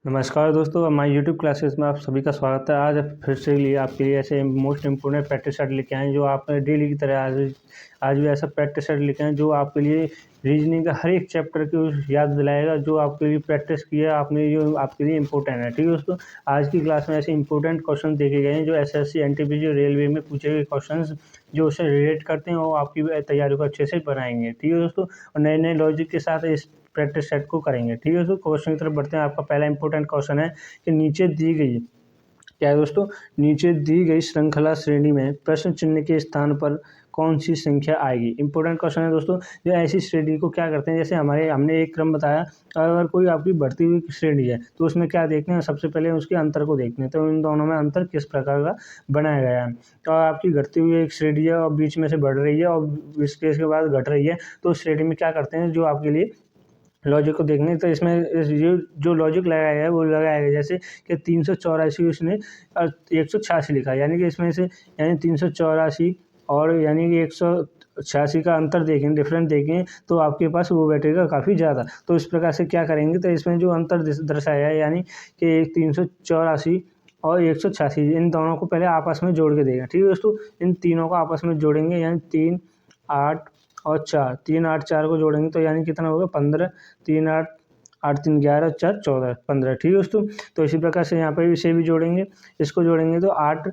नमस्कार दोस्तों, हमारे यूट्यूब क्लासेस में आप सभी का स्वागत है। आज फिर से लिए आपके लिए ऐसे मोस्ट इम्पोर्टेंट प्रैक्टिस सेट लेके आए हैं जो आप डेली की तरह आज भी ऐसा प्रैक्टिस सेट लेके आए जो आपके लिए रीजनिंग का हर एक चैप्टर की याद दिलाएगा, जो आपके लिए प्रैक्टिस किया आपने, जो आपके लिए इंपॉर्टेंट है। ठीक है दोस्तों, आज की क्लास में ऐसे इंपॉर्टेंट क्वेश्चन देखे गए हैं जो एसएससी, एनटीपीसी, रेलवे में पूछे गए क्वेश्चन जो उससे रिलेट करते हैं और आपकी तैयारी को अच्छे से बनाएंगे। ठीक है दोस्तों, और नए नए लॉजिक के साथ इस प्रैक्टिस सेट को करेंगे। ठीक है दोस्तों, क्वेश्चन की तरफ बढ़ते हैं। आपका पहला इंपॉर्टेंट क्वेश्चन है कि नीचे दी गई क्या है दोस्तों, नीचे दी गई श्रृंखला श्रेणी में प्रश्न चिन्ह के स्थान पर कौन सी संख्या आएगी। इंपॉर्टेंट क्वेश्चन है दोस्तों। जो ऐसी श्रेणी को क्या करते हैं, जैसे हमने एक क्रम बताया, अगर कोई आपकी बढ़ती हुई श्रेणी है तो उसमें क्या देखते हैं, सबसे पहले उसके अंतर को देखते हैं। तो इन दोनों में अंतर किस प्रकार का बनाया गया है। तो आपकी घटती हुई एक श्रेणी है और बीच में से बढ़ रही है और इसके बाद घट रही है, तो उस श्रेणी में क्या करते हैं, जो आपके लिए लॉजिक को देखने। तो इसमें ये जो लॉजिक लगाया गया है वो लगाया गया जैसे कि 384 उसने 186 लिखा, यानी कि इसमें से 384 और यानी कि 186 का अंतर देखें, डिफरेंस देखें, तो आपके पास वो बैठेगा काफ़ी ज़्यादा। तो इस प्रकार से क्या करेंगे, तो इसमें जो अंतर दर्शाया है, यानी कि 384 और 186, इन दोनों को पहले आपस में जोड़ के देगा। ठीक है दोस्तों, इन तीनों को आपस में जोड़ेंगे, यानी 3, 8 और 4, 3, 8, 4 को जोड़ेंगे तो यानी कितना होगा 15, 3, 8, 8, 3, 11, 4, 14, 15। ठीक है दोस्तों, तो इसी प्रकार से यहाँ पर भी इसे भी जोड़ेंगे, इसको जोड़ेंगे तो 8,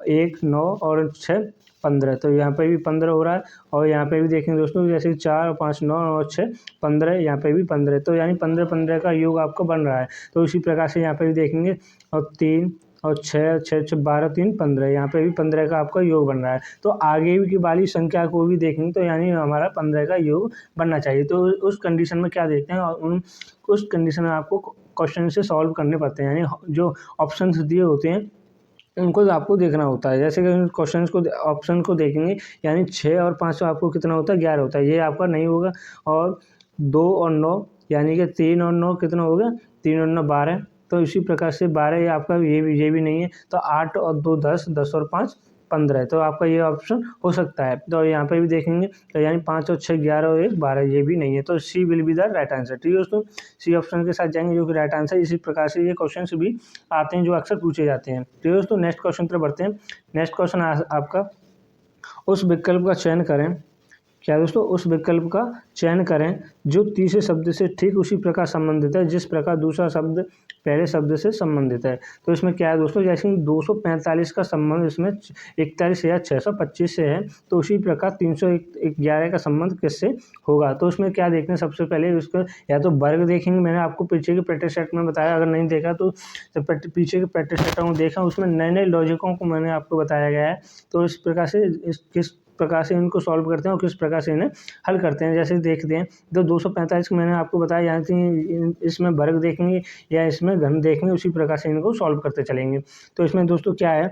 1, 9 और 6, 15। तो यहाँ पे भी 15 हो रहा है। और यहाँ पे भी देखेंगे दोस्तों, जैसे 4, 5, 9 और 6, 15, यहाँ पे भी 15। तो यानी 15, 15 का योग आपका बन रहा है। तो इसी प्रकार से यहाँ पे भी देखेंगे, और 3 और 6, 6, 6, 12, 3, 15, यहाँ पे भी 15 का आपका योग बन रहा है। तो आगे की वाली संख्या को भी देखेंगे तो यानी हमारा 15 का योग बनना चाहिए। तो उस कंडीशन में क्या देखते हैं, और उस कंडीशन में आपको क्वेश्चन से सॉल्व करने पड़ते हैं, यानी जो ऑप्शंस दिए होते हैं उनको आपको देखना होता है। जैसे कि क्वेश्चन को ऑप्शन को देखेंगे, यानी 6 और 5 आपको कितना होता है, 11 होता है, ये आपका नहीं होगा। और 2 और 9, यानी कि 3 और 9 कितना होगा, 3 और 9 12। तो इसी प्रकार से 12 ये आपका ये भी नहीं है। तो 8 और 2 10, 10 और 5 15, तो आपका ये ऑप्शन हो सकता है। तो यहाँ पे भी देखेंगे तो यानी 5 और 6 11 और 1 12, ये भी नहीं है। तो C will be the right answer. ठीक है दोस्तों, सी ऑप्शन के साथ जाएंगे जो कि राइट आंसर। इसी प्रकार से ये क्वेश्चन भी आते हैं जो अक्सर पूछे जाते हैं। ठीक है दोस्तों, नेक्स्ट क्वेश्चन पर बढ़ते हैं। नेक्स्ट क्वेश्चन आपका, उस विकल्प का चयन करें, क्या दोस्तों, उस विकल्प का चयन करें जो तीसरे शब्द से ठीक उसी प्रकार संबंधित है जिस प्रकार दूसरा शब्द पहले शब्द से संबंधित है। तो इसमें क्या है दोस्तों, जैसे 245 का संबंध इसमें 41,625 से है, तो उसी प्रकार 311 का संबंध किससे होगा। तो उसमें क्या देखते हैं, सबसे पहले उसका या तो वर्ग देखेंगे। मैंने आपको पीछे के प्रैक्टिस सेट में बताया, अगर नहीं देखा तो पीछे के प्रैक्टिस सेटों को देखा, उसमें नए नए लॉजिकों को मैंने आपको बताया गया है। तो इस प्रकार से किस प्रकार से इनको सॉल्व करते हैं और किस प्रकार से इन्हें हल करते हैं। जैसे देखते हैं, तो 245 को मैंने आपको बताया, यानी इसमें वर्ग देखेंगे या इसमें घन देखेंगे, उसी प्रकार से इनको सॉल्व करते चलेंगे। तो इसमें दोस्तों क्या है,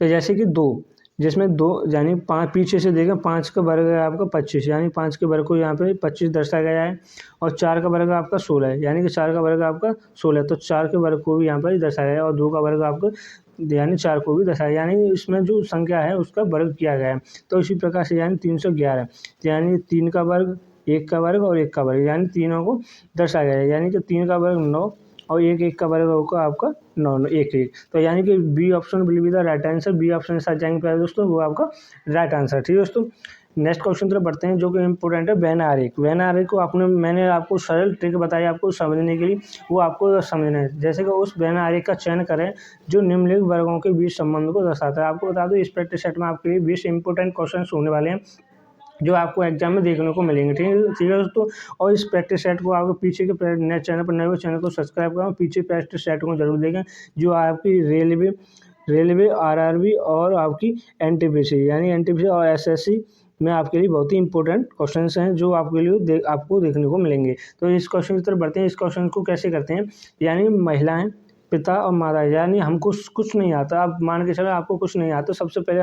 तो जैसे कि 2, जिसमें 2 यानी 5, पीछे से देखें 5 का वर्ग है आपका 25, यानी 5 के वर्ग को यहाँ पे 25 दर्शाया गया है। और 4 का वर्ग आपका 16 है, यानी कि 4 का वर्ग आपका 16, तो 4 के वर्ग को भी यहाँ पर दर्शाया गया है। और 2 का वर्ग आपको यानी 4 को भी दर्शाया, यानी इसमें जो संख्या है उसका वर्ग किया गया है। तो इसी प्रकार से यानी 311, यानी 3 का वर्ग, 1 का वर्ग और 1 का वर्ग, यानी तीनों को दर्शाया गया है। यानी कि 3 का वर्ग 9 और 1 का वर्ग होगा आपका 9, 1, 1। तो यानी कि B option will be the right answer. B option के साथ जाएंगे पहले दोस्तों, वो आपका राइट आंसर। ठीक है दोस्तों, नेक्स्ट क्वेश्चन तरफ बढ़ते हैं जो कि इंपॉर्टेंट है, वेन आरेख। वेन आरेख को मैंने आपको सरल ट्रिक बताई आपको समझने के लिए, वो आपको समझना है। जैसे कि उस वेन आरेख का चयन करें जो निम्नलिखित वर्गों के बीच संबंध को दर्शाता है। आपको बता दूं, इस प्रैक्टिस सेट में आपके लिए 20 इंपॉर्टेंट क्वेश्चन होने वाले हैं जो आपको एग्जाम में देखने को मिलेंगे। ठीक है दोस्तों, और इस प्रैक्टिस सेट को आपको पीछे के नेट चैनल पर नए चैनल को सब्सक्राइब करें, पीछे प्रैक्टिस सेट को जरूर देखें जो आपकी रेलवे आरआरबी और आपकी एनटीपीसी, यानी एनटीपीसी और एसएससी में आपके लिए बहुत ही इंपॉर्टेंट क्वेश्चंस हैं जो आपके लिए आपको देखने को मिलेंगे। तो इस क्वेश्चन की तरफ बढ़ते हैं। इस क्वेश्चन को कैसे करते हैं, यानी महिलाएं, पिता और माता, यानी हमको कुछ नहीं आता, आप मान के चलो आपको कुछ नहीं आता, सबसे पहले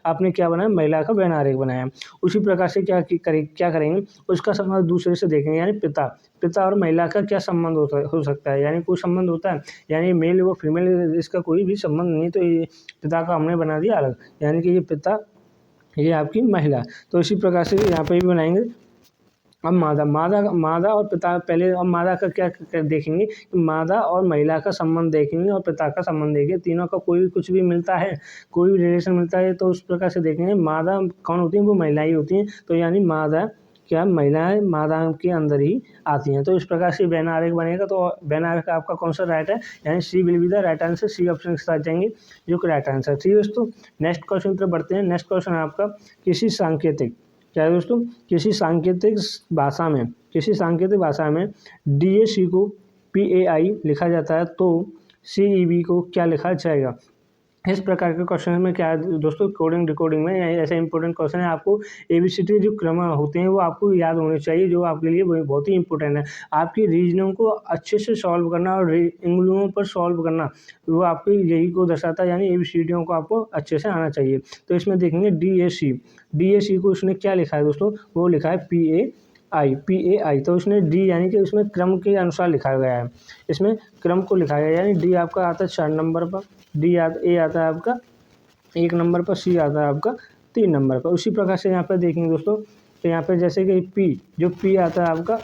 आपने क्या बनाया, महिला का वेन आरेख बनाया। उसी प्रकार से क्या करेंगे, उसका संबंध दूसरे से देखेंगे, यानी पिता और महिला का क्या संबंध हो सकता है, यानी कोई संबंध होता है, यानी मेल व फीमेल, इसका कोई भी संबंध नहीं। तो ये पिता का हमने बना दिया अलग, यानी कि ये पिता, ये आपकी महिला। तो इसी प्रकार से यहाँ पे भी बनाएंगे, अब मादा मादा मादा और पिता पहले, अब मादा का क्या देखेंगे, मादा और महिला का संबंध देखेंगे और पिता का संबंध देखेंगे, तीनों का कोई भी कुछ भी मिलता है, कोई भी रिलेशन मिलता है तो उस प्रकार से देखेंगे। मादा कौन होती है, वो महिला ही होती हैं, तो यानी मादा क्या महिलाएं मादा के अंदर ही आती हैं। तो इस प्रकार से वेन आरेख बनेगा। तो वेन आरेख का आपका कौन सा राइट है, यानी C will be the right answer, C option के साथ जाएंगे जो कि राइट आंसर। ठीक है दोस्तों, नेक्स्ट क्वेश्चन की तरफ बढ़ते हैं। नेक्स्ट क्वेश्चन है आपका, किसी सांकेतिक, क्या है दोस्तों, किसी सांकेतिक भाषा में DAC को PAI लिखा जाता है तो CEB को क्या लिखा जाएगा। इस प्रकार के क्वेश्चन में क्या है दोस्तों, कोडिंग डिकोडिंग में ऐसे इंपॉर्टेंट क्वेश्चन है। आपको ABCD जो क्रम होते हैं वो आपको याद होने चाहिए, जो आपके लिए बहुत ही इंपॉर्टेंट है। आपकी रीजनिंग को अच्छे से सॉल्व करना और इंग्लियों पर सॉल्व करना, वो आपकी यही को दर्शाता है, यानी ABCD को आपको अच्छे से आना चाहिए। तो इसमें देखेंगे DAC को उसने क्या लिखा है दोस्तों, वो लिखा है PAI। तो उसने D यानी कि उसमें क्रम के अनुसार लिखा गया है, इसमें क्रम को लिखा गया है, यानी D आपका आता है 4 नंबर पर, A आता है आपका 1 नंबर पर, C आता है आपका 3 नंबर पर। उसी प्रकार से यहाँ पर देखेंगे दोस्तों, तो यहाँ पर जैसे कि P आता है आपका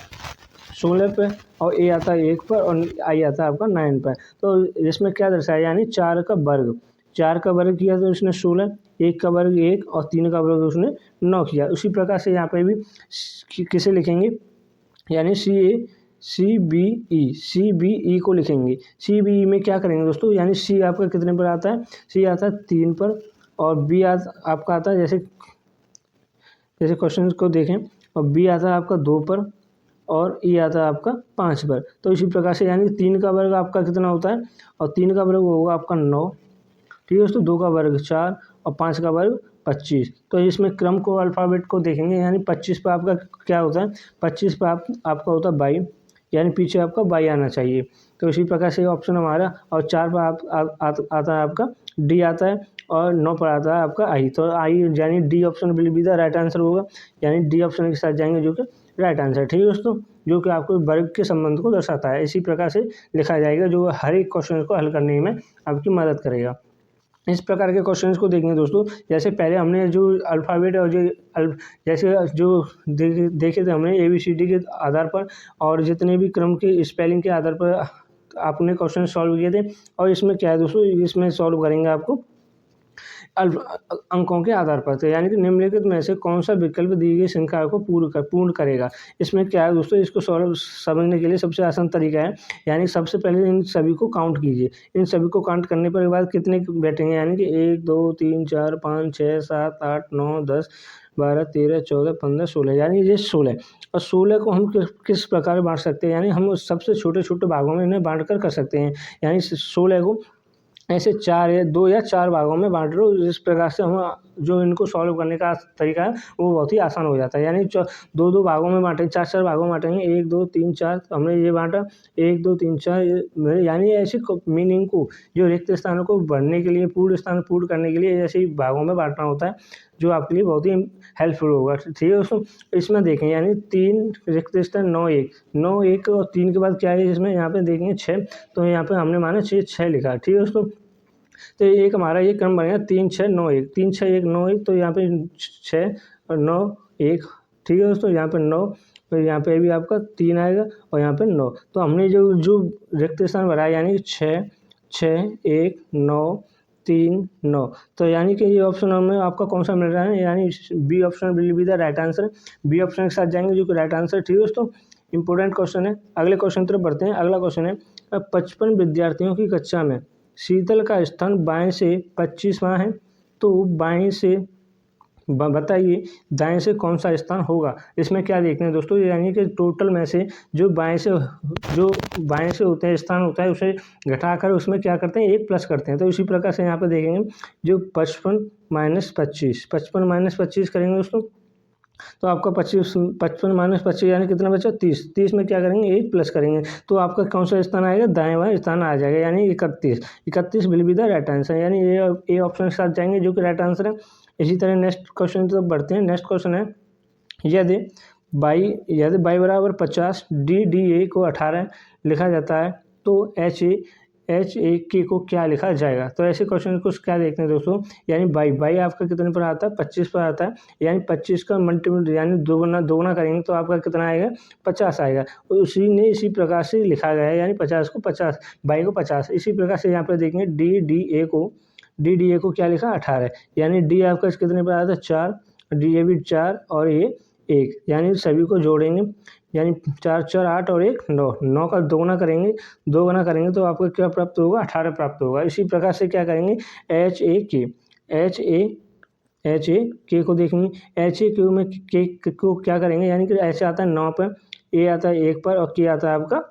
16 पे और A आता है 1 पर और I आता है आपका 9 पर। तो इसमें क्या दर्शाया, यानी 4 का वर्ग किया तो उसने 16, 1 का वर्ग 1 और 3 का वर्ग उसने 9 किया। उसी प्रकार से यहाँ पे भी किसे लिखेंगे, यानी CBE को लिखेंगे। CBE में क्या करेंगे दोस्तों, यानी C आपका कितने पर आता है, C आता है 3 पर और B आपका आता है, जैसे क्वेश्चन को देखें, और B आता है आपका 2 पर और E आता है आपका 5 पर। तो इसी प्रकार से यानी 3 का वर्ग आपका कितना होता है, और 3 का वर्ग होगा आपका 9, ठीक है दोस्तों, 2 का वर्ग 4 और 5 का वर्ग 25। तो इसमें क्रम को अल्फ़ाबेट को देखेंगे, यानी 25 पर आपका क्या होता है, 25 पर आपका होता है 22, यानी पीछे आपका 22 आना चाहिए। तो इसी प्रकार से ऑप्शन हमारा, और 4 पर आता है आपका D आता है और 9 पर आता है आपका I। तो I यानी D option will be the right answer होगा, यानी D ऑप्शन के साथ जाएंगे जो कि राइट आंसर। ठीक है दोस्तों, जो कि आपको वर्ग के संबंध को दर्शाता है। इसी प्रकार से लिखा जाएगा, जो हर एक क्वेश्चन को हल करने में आपकी मदद करेगा। इस प्रकार के क्वेश्चंस को देखेंगे दोस्तों, जैसे पहले हमने जो अल्फ़ाबेट और जैसे जो देखे थे हमने ABCD के आधार पर और जितने भी क्रम के स्पेलिंग के आधार पर आपने क्वेश्चन सॉल्व किए थे। और इसमें क्या है दोस्तों, इसमें सॉल्व करेंगे आपको अंकों के आधार पर। तो यानी कि निम्नलिखित में से कौन सा विकल्प दी गई संख्या को पूर्ण करेगा। इसमें क्या है दोस्तों, इसको सॉल्व समझने के लिए सबसे आसान तरीका है, यानी सबसे पहले इन सभी को काउंट कीजिए। इन सभी को काउंट करने पर बाद कितने बैठेंगे, यानी कि 1 2 3 4 5 6 7 8 9 10 12 13 14 15 16, यानी ये 16। और 16 को हम किस प्रकार बांट सकते हैं, यानी हम सबसे छोटे छोटे भागों में इन्हें बांट कर सकते हैं। यानी 16 को ऐसे 2 या 4 भागों में बांट लो। इस प्रकार से हम जो इनको सॉल्व करने का तरीका है वो बहुत ही आसान हो जाता है। यानी 2 भागों में बांटेंगे, 4 भागों में बांटेंगे, 1 2 3 4, तो हमने ये बांटा 1 2 3 4, यानी ऐसे मीनिंग को, जो रिक्त स्थानों को भरने के लिए, पूर्ण स्थान पूर्ण करने के लिए ऐसे ही भागों में बांटना होता है, जो आपके लिए बहुत ही हेल्पफुल होगा। ठीक है दोस्तों, इसमें देखें, यानी 3 रिक्त स्थान 9 1 और 3 के बाद क्या है, इसमें यहाँ पे देखेंगे 6, तो यहाँ पे हमने माना 6 लिखा। ठीक है दोस्तों, तो एक हमारा ये क्रम बनेगा 3 6 9 1, 3 6 1 9 1, तो यहाँ पे 6 और 9 1। ठीक है दोस्तों, यहाँ पे 9, तो यहाँ पे भी आपका 3 आएगा और यहाँ पे 9। तो हमने जो रिक्त स्थान भरा है, यानी 6 6 1 9 3 9, तो यानी कि ये ऑप्शन हमें आपका कौन सा मिल रहा है, यानी B option will be the right answer. B option के साथ जाएंगे जो कि राइट आंसर। ठीक है दोस्तों, इंपॉर्टेंट क्वेश्चन है। अगले क्वेश्चन की तरफ बढ़ते हैं। अगला क्वेश्चन है, 55 विद्यार्थियों की कक्षा में शीतल का स्थान बाएं से 25वां है, तो बाएं से बताइए दाएं से कौन सा स्थान होगा। इसमें क्या देखते हैं दोस्तों, यानी कि टोटल में से जो बाएं से होते हैं स्थान होता है, उसे घटाकर उसमें क्या करते हैं, 1 प्लस करते हैं। तो इसी प्रकार से यहाँ पे देखेंगे, जो 55 - 25 करेंगे दोस्तों, तो आपका 55 - 25 यानी कितना बचा, 30 में क्या करेंगे, 1 प्लस करेंगे, तो आपका कौन सा स्थान आएगा, दाएं वाला स्थान आ जाएगा, यानी 31 will be the right answer, यानी ए ऑप्शन के साथ जाएंगे जो कि राइट आंसर है। इसी तरह नेक्स्ट क्वेश्चन की तरफ बढ़ते हैं। नेक्स्ट क्वेश्चन है, यदि y बराबर 50 DA को 18 लिखा जाता है, तो HA HAK को क्या लिखा जाएगा। तो ऐसे क्वेश्चन को क्या देखते हैं दोस्तों, यानी बाई आपका कितने पर आता है, 25 पर आता है, यानी 25 का मल्टीपल यानी दोगुना करेंगे तो आपका कितना आएगा, 50 आएगा। और इसी प्रकार से लिखा गया है, यानी 50 को 50, बाई को 50। इसी प्रकार से यहाँ पर देखेंगे DDA को क्या लिखा, 18, यानी डी आपका कितने पर आता है, 4, DA भी 4 और ये 1, यानी सभी को जोड़ेंगे, यानी 4 4 8 और 1 9, 9 का दोगुना करेंगे तो आपको क्या प्राप्त होगा, 18 प्राप्त होगा। इसी प्रकार से क्या करेंगे, HAK को देखेंगे, HAK में के को क्या करेंगे, यानी कि ऐसे आता है 9 पर, A आता है 1 पर और K आता है आपका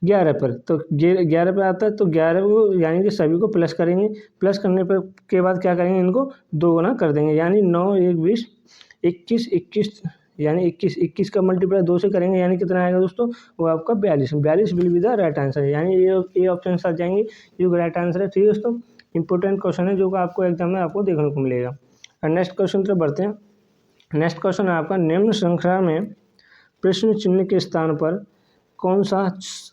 11 पर। तो 11 पर आता है तो 11 को यानी कि सभी को प्लस करेंगे, प्लस करने पर के बाद क्या करेंगे, इनको दोगुना कर देंगे, यानी 9 1 20 21 यानी 21 का मल्टीप्लाई 2 से करेंगे, यानी कितना आएगा दोस्तों, वो आपका 42 will be the right answer है, यानी ये ऑप्शन आ जाएंगे जो राइट आंसर है। ठीक है दोस्तों, इंपॉर्टेंट क्वेश्चन है जो आपको एग्जाम में आपको देखने को मिलेगा। और नेक्स्ट क्वेश्चन तरफ बढ़ते हैं। नेक्स्ट क्वेश्चन है आपका, निम्न श्रृंखला में प्रश्न चिन्ह के स्थान पर कौन सा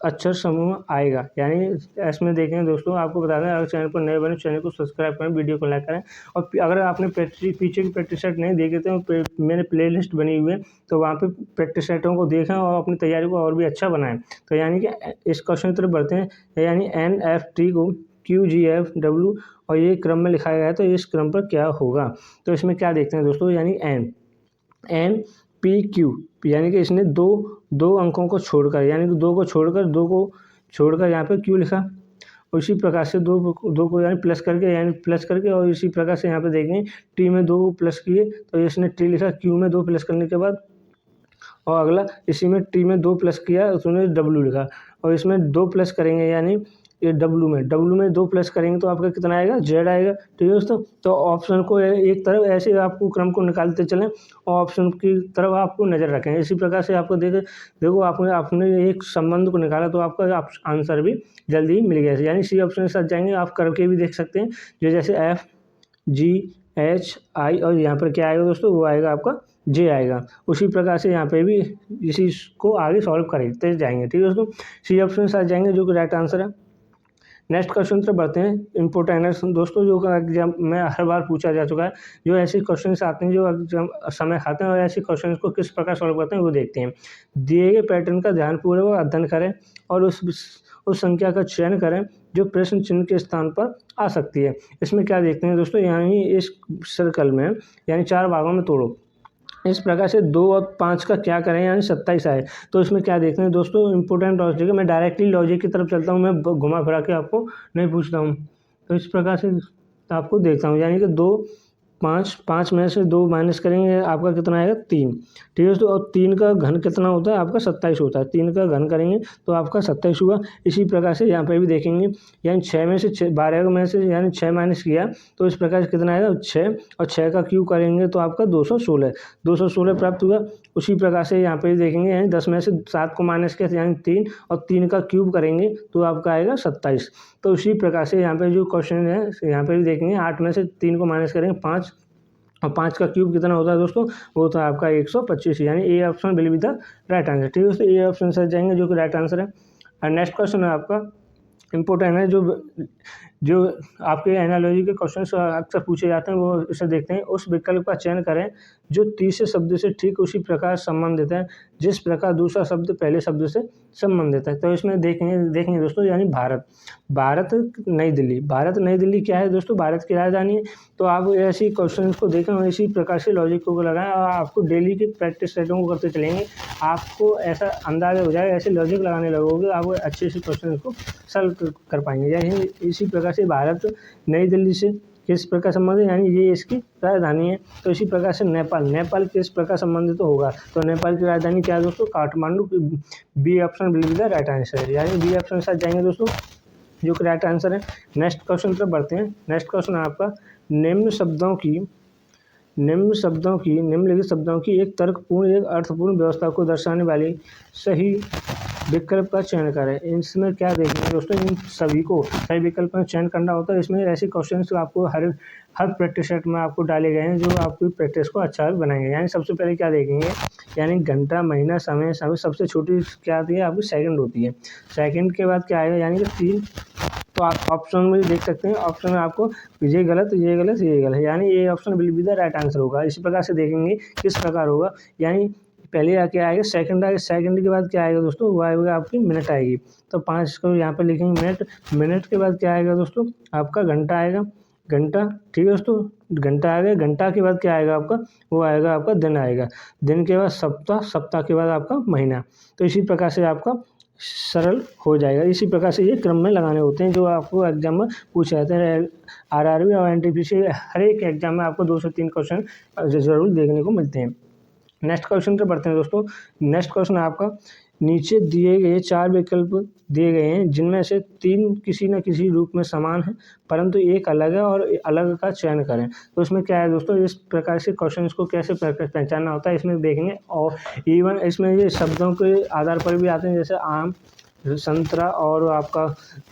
अक्षर समूह आएगा। यानी इसमें देखें दोस्तों, आपको बता दें, अगर चैनल पर नए बने चैनल को सब्सक्राइब करें, वीडियो को लाइक करें, और अगर आपने पीछे की प्रैक्टिस सेट नहीं देखे तो मेरे प्लेलिस्ट बनी हुई है, तो वहाँ पे प्रैक्टिस सेटों को देखें और अपनी तैयारी को और भी अच्छा बनाएं। तो यानी कि इस क्वेश्चन की तरफ बढ़ते हैं, यानी NFT को QGFW और ये क्रम में लिखा गया है, तो इस क्रम पर क्या होगा। तो इसमें क्या देखते हैं दोस्तों, यानी NPQ, यानी कि इसने दो अंकों को छोड़कर, यानी कि दो को छोड़कर यहाँ पे क्यू लिखा। उसी प्रकार से दो को यानी प्लस करके और इसी प्रकार से यहाँ पे देखेंगे टी में 2 प्लस किए तो इसने टी लिखा, क्यू में 2 प्लस करने के बाद, और अगला इसी में टी में 2 प्लस किया उसने डब्ल्यू लिखा, और इसमें 2 प्लस करेंगे, यानी ये डब्ल्यू में 2 प्लस करेंगे तो आपका कितना आएगा, जेड आएगा। ठीक है दोस्तों, तो ऑप्शन को एक तरफ ऐसे आपको क्रम को निकालते चलें और ऑप्शन की तरफ आपको नज़र रखें। इसी प्रकार से आपको देखो आपने एक संबंध को निकाला तो आपका आंसर भी जल्दी ही मिल गया, यानी सी ऑप्शन के साथ जाएंगे। आप करके भी देख सकते हैं, जो जैसे FGHI और यहाँ पर क्या आएगा दोस्तों, वो आएगा आपका जे आएगा। उसी प्रकार से यहाँ पे भी इसी को आगे सॉल्व करते जाएंगे। ठीक है दोस्तों, सी ऑप्शन के साथ जाएंगे जो कि राइट आंसर है। नेक्स्ट क्वेश्चन तरफ बढ़ते हैं। इंपॉर्टेंट है दोस्तों, जो एग्जाम में हर बार पूछा जा चुका है, जो ऐसे क्वेश्चन आते हैं जो एग्जाम समय खाते हैं और ऐसे क्वेश्चन को किस प्रकार सॉल्व करते हैं वो देखते हैं। दिए गए पैटर्न का ध्यानपूर्वक अध्ययन करें और उस संख्या का चयन करें जो प्रश्न चिन्ह के स्थान पर आ सकती है। इसमें क्या देखते हैं दोस्तों, यानी इस सर्कल में यानी 4 भागों में तोड़ो। इस प्रकार से 2 और 5 का क्या करें, यानी 27 आए। तो इसमें क्या देखते हैं दोस्तों, इंपॉर्टेंट लॉजिक है। मैं डायरेक्टली लॉजिक की तरफ चलता हूँ, मैं घुमा फिरा के आपको नहीं पूछता हूँ। तो इस प्रकार से आपको देखता हूँ, यानी कि 2 5 में से 2 माइनस करेंगे आपका कितना आएगा, 3। ठीक है दोस्तों, और 3 का घन कितना होता है आपका, 27 होता है। 3 का घन करेंगे तो आपका 27 हुआ। इसी प्रकार से यहाँ पे भी देखेंगे, यानी 6 में से 12 में से यानी 6 माइनस किया तो इस प्रकार से कितना आएगा, 6, और 6 का क्यूब करेंगे तो आपका 216 प्राप्त हुआ। उसी प्रकार से यहाँ पे देखेंगे, यानी 10 में से 7 को माइनस किया यानी 3, और 3 का क्यूब करेंगे तो आपका आएगा 27। तो उसी प्रकार से यहाँ पे जो क्वेश्चन है यहाँ पे भी देखेंगे, 8 में से 3 को माइनस करेंगे 5, और 5 का क्यूब कितना होता है दोस्तों, वो होता है आपका 125, यानी A option will be the right answer. ठीक है दोस्तों, ए ऑप्शन से जाएंगे जो कि राइट आंसर है। और नेक्स्ट क्वेश्चन है आपका इम्पोर्टेंट है, जो आपके एनालॉजी के क्वेश्चन अक्सर पूछे जाते हैं, वो इसे देखते हैं। उस विकल्प का चयन करें जो तीसरे शब्द से ठीक उसी प्रकार संबंधित है जिस प्रकार दूसरा शब्द पहले शब्द से संबंधित है। तो इसमें देखेंगे दोस्तों, यानी भारत नई दिल्ली क्या है दोस्तों, भारत की राजधानी है। तो आप ऐसी क्वेश्चन को देखें और इसी प्रकार से लॉजिक को लगाएं और आपको डेली की प्रैक्टिस सेटों को करते चलेंगे, आपको ऐसा अंदाजा हो जाएगा, ऐसे लॉजिक लगाने लगोगे आप अच्छे से क्वेश्चन को सॉल्व कर पाएंगे। यानी इसी प्रकार से भारत नई दिल्ली से किस प्रकार संबंधित, यानी ये इसकी राजधानी है। तो इसी प्रकार से नेपाल किस प्रकार संबंधित होगा, तो नेपाल की राजधानी क्या है दोस्तों, Kathmandu. B option will be the right answer है, यानी बी ऑप्शन के साथ जाएंगे दोस्तों जो कि राइट आंसर है। नेक्स्ट क्वेश्चन पर बढ़ते हैं। नेक्स्ट क्वेश्चन है आपका, निम्नलिखित शब्दों की एक तर्कपूर्ण एक अर्थपूर्ण व्यवस्था को दर्शाने वाली सही विकल्प का चयन करें। इसमें क्या देखेंगे दोस्तों, इन सभी विकल्प का चयन करना होता है। इसमें ऐसे क्वेश्चंस आपको हर प्रैक्टिस सेट में आपको डाले गए हैं जो आपकी प्रैक्टिस को अच्छा बनाएंगे। यानी सबसे पहले क्या देखेंगे, यानी घंटा, महीना, समय सबसे छोटी क्या आती है आपकी, सेकंड होती है। सेकंड के बाद क्या आएगा, यानी कि तो आप ऑप्शन में देख सकते हैं, ऑप्शन में आपको ये गलत, ये गलत, ये गलत, यानी ये option will be the right answer होगा। इसी प्रकार से देखेंगे किस प्रकार होगा, यानी पहले क्या आएगा, सेकंड आएगा, सेकंड के बाद क्या आएगा दोस्तों, वो आएगा आपकी मिनट आएगी। तो 5 को यहाँ पर लिखेंगे मिनट, मिनट के बाद क्या आएगा दोस्तों, आपका घंटा आएगा, घंटा, ठीक है दोस्तों, घंटा आ गया, घंटा के बाद क्या आएगा आपका, वो आएगा आपका दिन आएगा, दिन के बाद सप्ताह, सप्ताह के बाद आपका महीना। तो इसी प्रकार से आपका सरल हो जाएगा। इसी प्रकार से ये क्रम में लगाने होते हैं जो आपको एग्जाम में पूछे जाते हैं। आरआरबी और एनटीपीसी हर एक एग्जाम में आपको 2 से 3 क्वेश्चन जरूर देखने को मिलते हैं। नेक्स्ट क्वेश्चन पे बढ़ते हैं दोस्तों। नेक्स्ट क्वेश्चन आपका, नीचे दिए गए 4 विकल्प दिए गए हैं जिनमें से 3 किसी न किसी रूप में समान है परंतु एक अलग है और अलग का चयन करें। तो इसमें क्या है दोस्तों, इस प्रकार से क्वेश्चन को कैसे पहचानना होता है इसमें देखेंगे। और इवन इसमें ये शब्दों के आधार पर भी आते हैं, जैसे आम, संतरा और आपका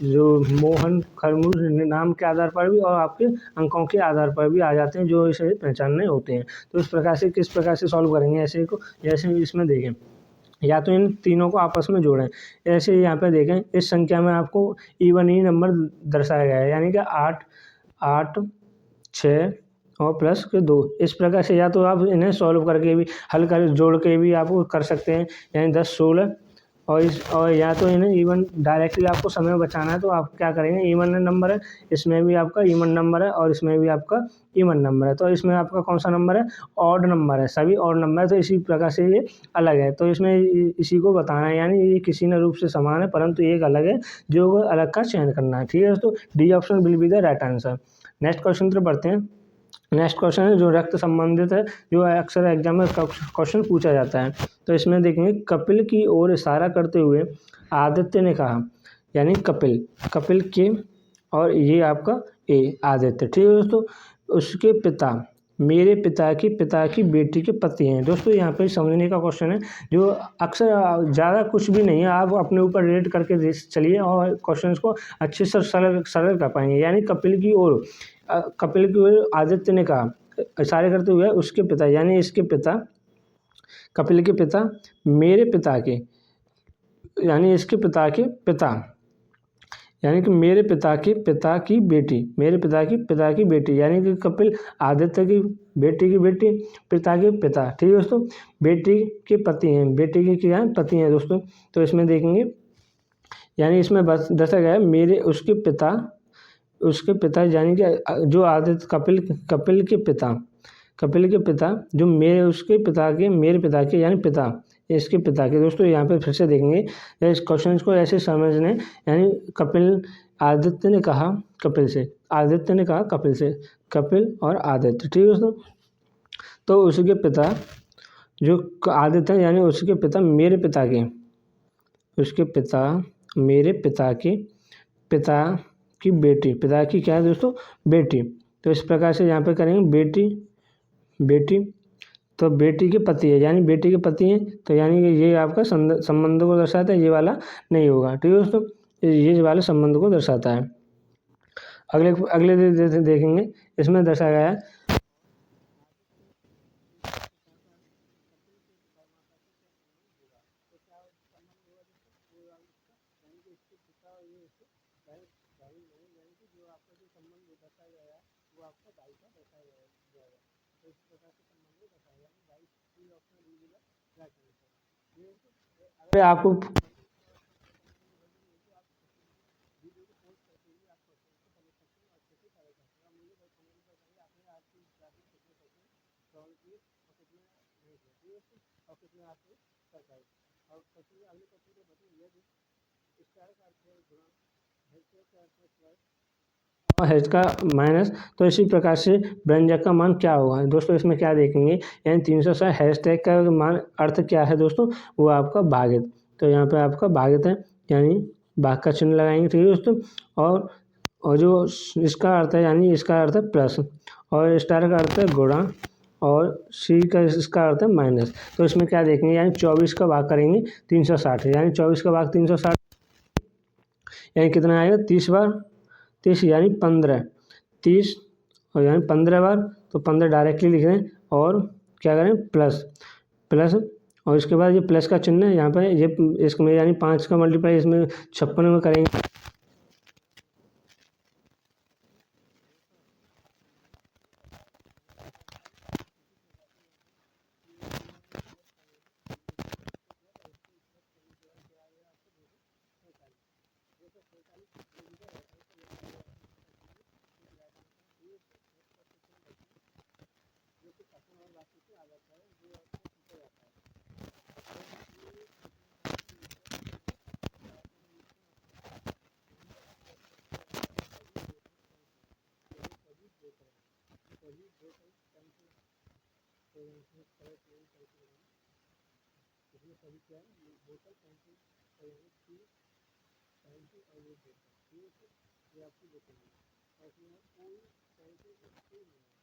जो मोहन, खरबूज नाम के आधार पर भी और आपके अंकों के आधार पर भी आ जाते हैं जो इसे पहचानने होते हैं। तो इस प्रकार से किस प्रकार से सॉल्व करेंगे ऐसे को, जैसे इसमें देखें, या तो इन तीनों को आपस में जोड़ें। ऐसे यहाँ पे देखें, इस संख्या में आपको इवन ही नंबर दर्शाया गया है, यानी कि 8, 8, 6 और प्लस के 2। इस प्रकार से या तो आप इन्हें सॉल्व करके भी, हल कर जोड़ के भी आप कर सकते हैं, यानी 10, 16 और या तो इन्हें इवन डायरेक्टली आपको समय बचाना है तो आप क्या करेंगे, इवन नंबर है, इसमें भी आपका इवन नंबर है और इसमें भी आपका इवन नंबर है, तो इसमें आपका कौन सा नंबर है, ऑड नंबर है, सभी ऑड नंबर है। तो इसी प्रकार से ये अलग है, तो इसमें इसी को बताना है, यानी ये किसी न रूप से समान है परंतु एक अलग है, जो अलग का चयन करना है, ठीक है। तो D option will be the right answer. Next question पर बढ़ते हैं। नेक्स्ट क्वेश्चन है जो रक्त संबंधित है, जो अक्सर एग्जाम में क्वेश्चन पूछा जाता है। तो इसमें देखेंगे, कपिल की ओर इशारा करते हुए आदित्य ने कहा, यानी कपिल, कपिल के और ये आपका ए आदित्य, ठीक है दोस्तों, उसके पिता मेरे पिता की बेटी के पति हैं। दोस्तों यहाँ पे समझने का क्वेश्चन है, जो अक्सर ज़्यादा कुछ भी नहीं है, आप अपने ऊपर रेट करके चलिए और क्वेश्चन को अच्छे से सरल कर पाएंगे। यानी कपिल की ओर आदित्य ने कहा, इशारे करते हुए उसके पिता, यानी इसके पिता, कपिल के पिता मेरे पिता के, यानी इसके पिता के पिता, यानी कि मेरे पिता की बेटी, मेरे पिता की बेटी, यानी कि कपिल आदित्य की बेटी पिता के पिता, ठीक है दोस्तों, बेटी के पति हैं, बेटी के क्या हैं, पति हैं दोस्तों। तो इसमें देखेंगे, यानी इसमें बस दर्शाया गया है मेरे उसके पिता, यानी कि जो आदित्य कपिल के पिता जो मेरे पिता के यानी पिता, इसके पिता के। दोस्तों यहाँ पे फिर से देखेंगे, इस क्वेश्चन को ऐसे समझने, यानी आदित्य ने कहा कपिल से, कपिल और आदित्य, ठीक है दोस्तों। तो उसके पिता जो आदित्य है, यानी उसके पिता मेरे पिता के, उसके पिता मेरे पिता की बेटी, पिता की क्या है दोस्तों, बेटी। तो इस प्रकार से यहाँ पे करेंगे बेटी, तो बेटी के पति है, यानी बेटी के पति हैं, तो यानी कि ये आपका संबंध को दर्शाता है, ये वाला नहीं होगा, ठीक है दोस्तों, ये वाले संबंध को दर्शाता है। अगले देखेंगे, इसमें दर्शाया गया है आपको हेज का माइनस। तो इसी प्रकार से व्यंजक का मान क्या होगा दोस्तों, इसमें क्या देखेंगे, यानी 360 हैशटैग का मान अर्थ क्या है दोस्तों, वो आपका भागित। तो यहाँ पे आपका भागित है, यानी भाग का चिन्ह लगाएंगे, ठीक है दोस्तों। और जो इसका अर्थ है, यानी इसका अर्थ है प्लस, और स्टार का अर्थ है गुणा, और सी का इसका अर्थ है माइनस। तो इसमें क्या देखेंगे, यानी 24 का भाग करेंगे 360, यानी 24 का भाग 360, यानी कितना आएगा, 30 बार, 30 यानी 15, 30 और यानी 15 बार, तो 15 डायरेक्टली लिख दें और क्या करें, प्लस और इसके बाद ये प्लस का चिन्ह है यहाँ पे, ये इसमें यानी 5 का मल्टीप्लाई इसमें 56 में करेंगे, इसमें सभी क्या है, ये बोतल पेंसिल करेंगे कि पेंसिल और ये बोतल, ठीक है, ये आपकी बोतल है और इसमें कोई पेंसिल स्क्रू नहीं है,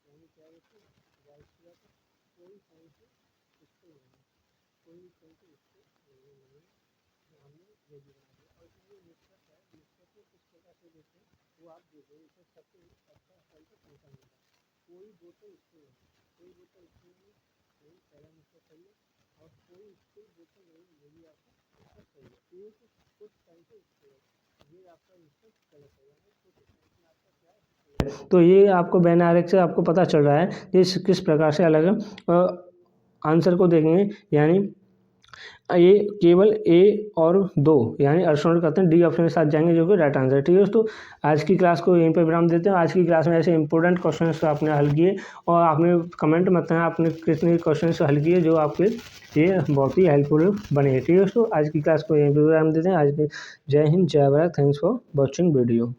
यानी क्या है वाइट कलर का कोई पेंसिल स्क्रू नहीं है, कोई पेंसिल स्क्रू नहीं है, हमने ये भी बना दिया। और इसमें ये मिक्सर है, मिक्सर को किस प्रकार से देते हैं वो आप देखिए, इसे सबसे अच्छा फल का पंखा मिलता है, कोई बोतल स्क्रू नहीं, कोई बोतल स्क्रू नहीं, पहला मिक्सर सही है और कोई स्क्रू बोतल नहीं, ये भी आपका मिक्सर सही है। एक कुछ पेंसिल स्क्रू है, ये आपका मिक्सर गलत है, यानी कुछ पेंसिल आपका क्या है। तो ये आपको बैन आरेख से आपको पता चल रहा है कि किस प्रकार से अलग आंसर को देखेंगे, यानी ये केवल ए और 2 यानी अर्शनोड करते हैं, डी ऑप्शन के साथ जाएंगे जो कि राइट आंसर है। ठीक है दोस्तों, आज की क्लास को यहीं पर विराम देते हैं। आज की क्लास में ऐसे इंपॉर्टेंट क्वेश्चंस आपने हल किए और आपने कमेंट में बताया आपने कितने क्वेश्चंस हल किए जो आपके ये बहुत ही हेल्पफुल बने। ठीक है दोस्तों, आज की क्लास को यहीं पर विराम देते हैं। आज के जय हिंद, जय Bharat, thanks for watching video.